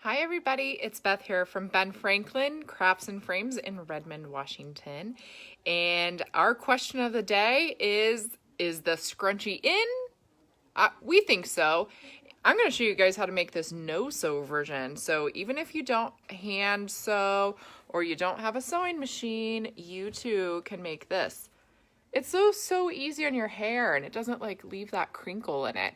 Hi everybody, it's Beth here from Ben Franklin Crafts and Frames in Redmond, Washington. And our question of the day is the scrunchie in? We think so. I'm going to show you guys how to make this no-sew version. So even if you don't hand sew or you don't have a sewing machine, you too can make this. It's so easy on your hair and it doesn't like leave that crinkle in it.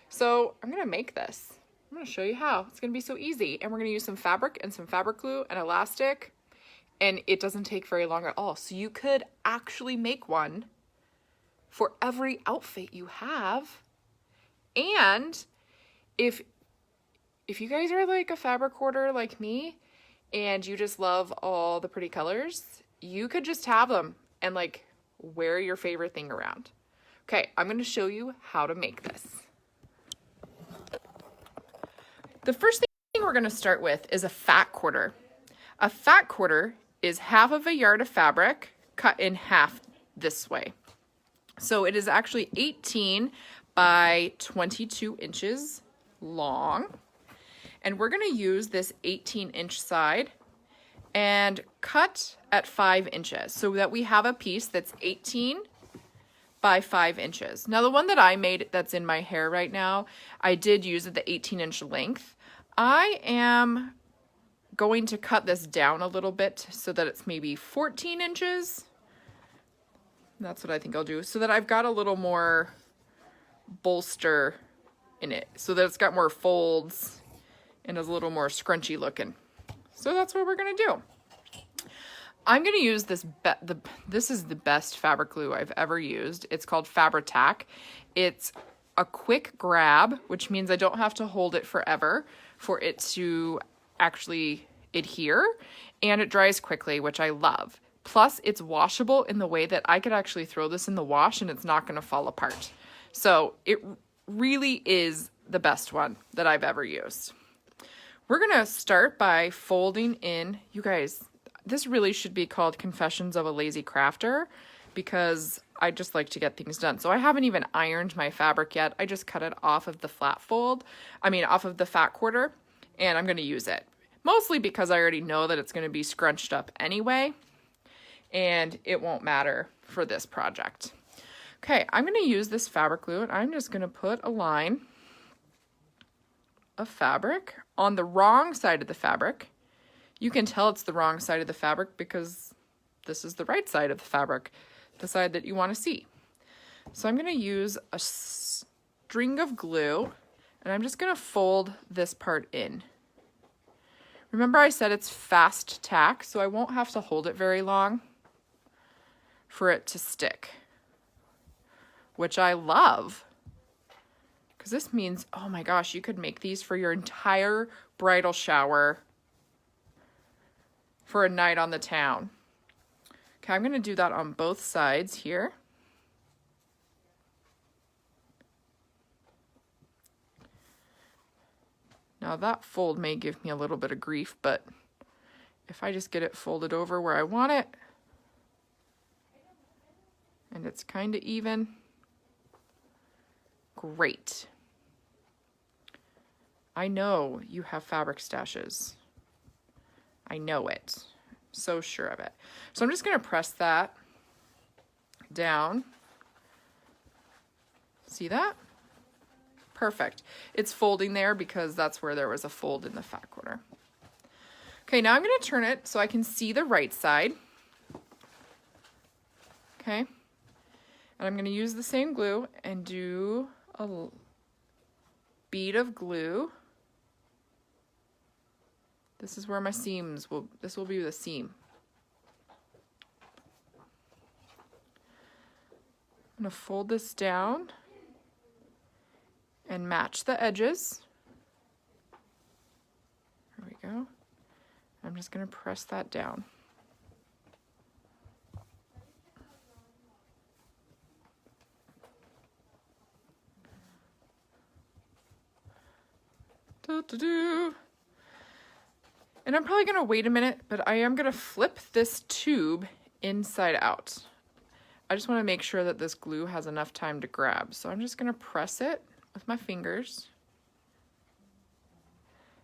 So I'm going to make this. I'm going to show you how. It's going to be so easy. And we're going to use some fabric and some fabric glue and elastic. And it doesn't take very long at all. So you could actually make one for every outfit you have. And if you guys are like a fabric hoarder like me and you just love all the pretty colors, you could just have them and like wear your favorite thing around. Okay, I'm going to show you how to make this. The first thing we're going to start with is a fat quarter. A fat quarter is half of a yard of fabric cut in half this way. So it is actually 18 by 22 inches long. And we're going to use this 18-inch side and cut at 5 inches so that we have a piece that's 18 by 5 inches. Now the one that I made that's in my hair right now, I did use the 18-inch length. I am going to cut this down a little bit so that it's maybe 14 inches. That's what I think I'll do, so that I've got a little more bolster in it, so that it's got more folds and is a little more scrunchy looking. So that's what we're gonna do. I'm gonna use this, this is the best fabric glue I've ever used. It's called Fabri-Tac. It's a quick grab, which means I don't have to hold it forever for it to actually adhere, and it dries quickly, which I love. Plus, it's washable in the way that I could actually throw this in the wash and it's not gonna fall apart. So it really is the best one that I've ever used. We're gonna start by folding in, you guys, this really should be called Confessions of a Lazy Crafter because I just like to get things done. So I haven't even ironed my fabric yet. I just cut it off of the off of the fat quarter, and I'm gonna use it. Mostly because I already know that it's gonna be scrunched up anyway, and it won't matter for this project. Okay, I'm gonna use this fabric glue, and I'm just gonna put a line of fabric on the wrong side of the fabric. You can tell it's the wrong side of the fabric because this is the right side of the fabric, the side that you want to see. So I'm going to use a string of glue and I'm just going to fold this part in. Remember I said it's fast tack, so I won't have to hold it very long for it to stick, which I love. Because this means, oh my gosh, you could make these for your entire bridal shower for a night on the town. Okay, I'm going to do that on both sides here. Now that fold may give me a little bit of grief, but if I just get it folded over where I want it, and it's kind of even, great. I know you have fabric stashes. I know it. I'm so sure of it. So I'm just going to press that down. See that? Perfect. It's folding there because that's where there was a fold in the fat quarter. Okay, now I'm going to turn it so I can see the right side. Okay. And I'm going to use the same glue and do a bead of glue. This is where my seams will, this will be the seam. I'm going to fold this down and match the edges. There we go. I'm just going to press that down. And I'm probably going to wait a minute, but I am going to flip this tube inside out. I just want to make sure that this glue has enough time to grab. So I'm just going to press it with my fingers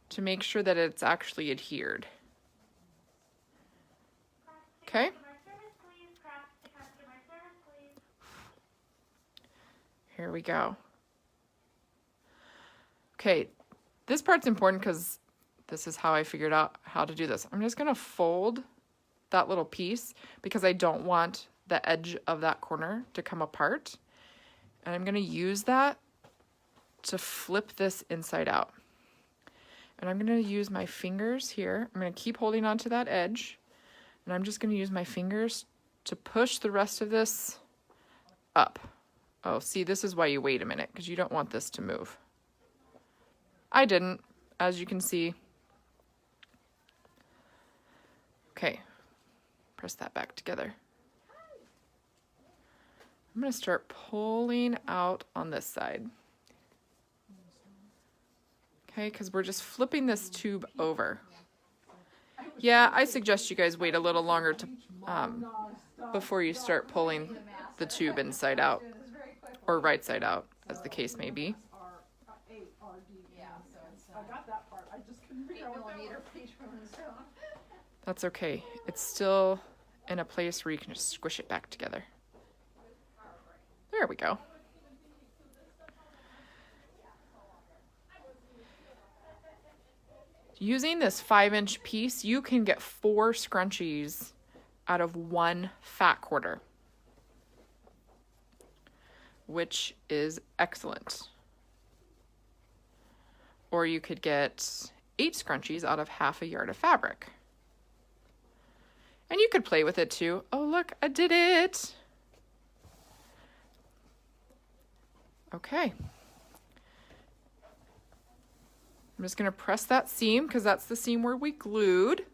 to make sure that it's actually adhered. Okay? Here we go. Okay, this part's important because this is how I figured out how to do this. I'm just gonna fold that little piece because I don't want the edge of that corner to come apart. And I'm gonna use that to flip this inside out. And I'm gonna use my fingers here. I'm gonna keep holding onto that edge. And I'm just gonna use my fingers to push the rest of this up. Oh, see, this is why you wait a minute, because you don't want this to move. I didn't, as you can see. Okay, press that back together. I'm gonna start pulling out on this side. Okay, because we're just flipping this tube over. Yeah, I suggest you guys wait a little longer to before you start pulling the tube inside out, or right side out, as the case may be. That's okay. It's still in a place where you can just squish it back together. There we go. Using this 5-inch piece, you can get 4 scrunchies out of 1 fat quarter, which is excellent. Or you could get 8 scrunchies out of half a yard of fabric. And you could play with it too. Oh, look, I did it. Okay. I'm just gonna press that seam because that's the seam where we glued.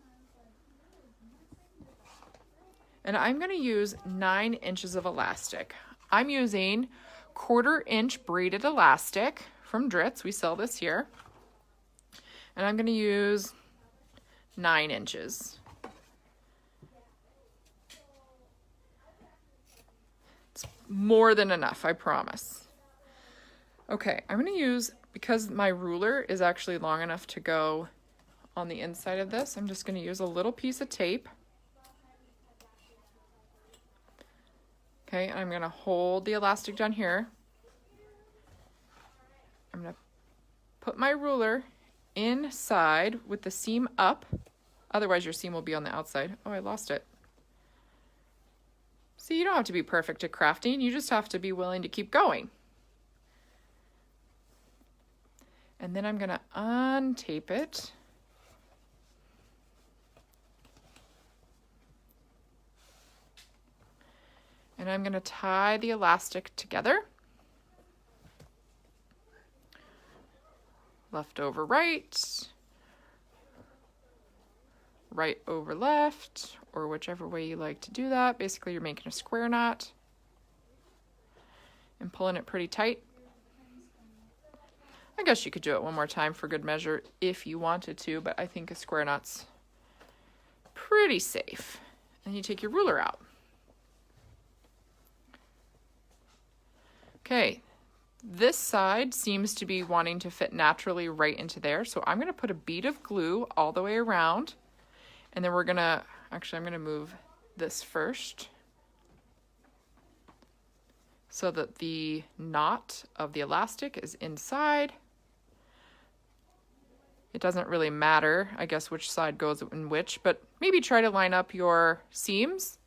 And I'm gonna use 9 inches of elastic. I'm using 1/4 inch braided elastic from Dritz. We sell this here. And I'm gonna use 9 inches. It's more than enough, I promise. Okay, I'm gonna use, because my ruler is actually long enough to go on the inside of this, I'm just gonna use a little piece of tape. Okay, I'm gonna hold the elastic down here. I'm gonna put my ruler inside with the seam up. Otherwise your seam will be on the outside. Oh, I lost it. See, you don't have to be perfect at crafting. You just have to be willing to keep going. And then I'm gonna untape it. And I'm gonna tie the elastic together. Left over right, right over left, or whichever way you like to do that. Basically, you're making a square knot and pulling it pretty tight. I guess you could do it one more time for good measure if you wanted to, but I think a square knot's pretty safe. And you take your ruler out. Okay, this side seems to be wanting to fit naturally right into there, so I'm gonna put a bead of glue all the way around, and then we're gonna, actually I'm gonna move this first so that the knot of the elastic is inside. It doesn't really matter, I guess, which side goes in which, but maybe try to line up your seams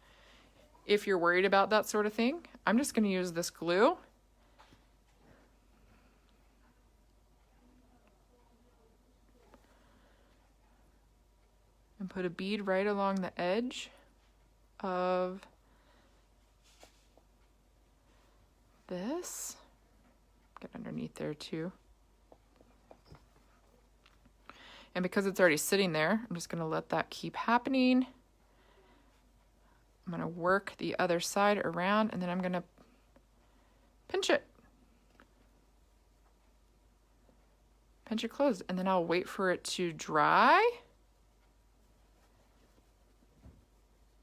if you're worried about that sort of thing. I'm just gonna use this glue. And put a bead right along the edge of this. Get underneath there too. And because it's already sitting there, I'm just gonna let that keep happening. I'm gonna work the other side around, and then I'm gonna pinch it. Pinch it closed, and then I'll wait for it to dry.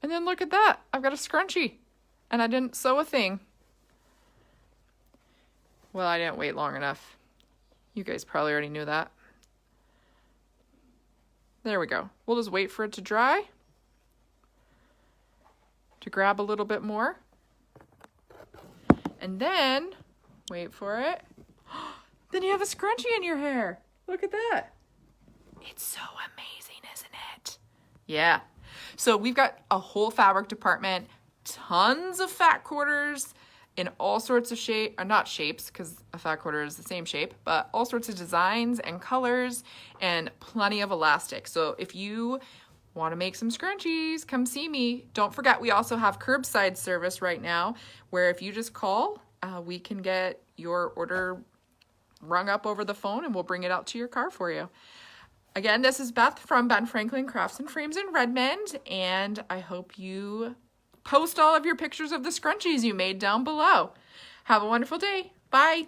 And then look at that, I've got a scrunchie, and I didn't sew a thing. Well, I didn't wait long enough. You guys probably already knew that. There we go. We'll just wait for it to dry to grab a little bit more. And then, wait for it. Then you have a scrunchie in your hair. Look at that. It's so amazing, isn't it? Yeah. So we've got a whole fabric department, tons of fat quarters in all sorts of not shapes, because a fat quarter is the same shape, but all sorts of designs and colors and plenty of elastic. So if you want to make some scrunchies, come see me. Don't forget, we also have curbside service right now, where if you just call, we can get your order rung up over the phone and we'll bring it out to your car for you. Again, this is Beth from Ben Franklin Crafts and Frames in Redmond, and I hope you post all of your pictures of the scrunchies you made down below. Have a wonderful day. Bye.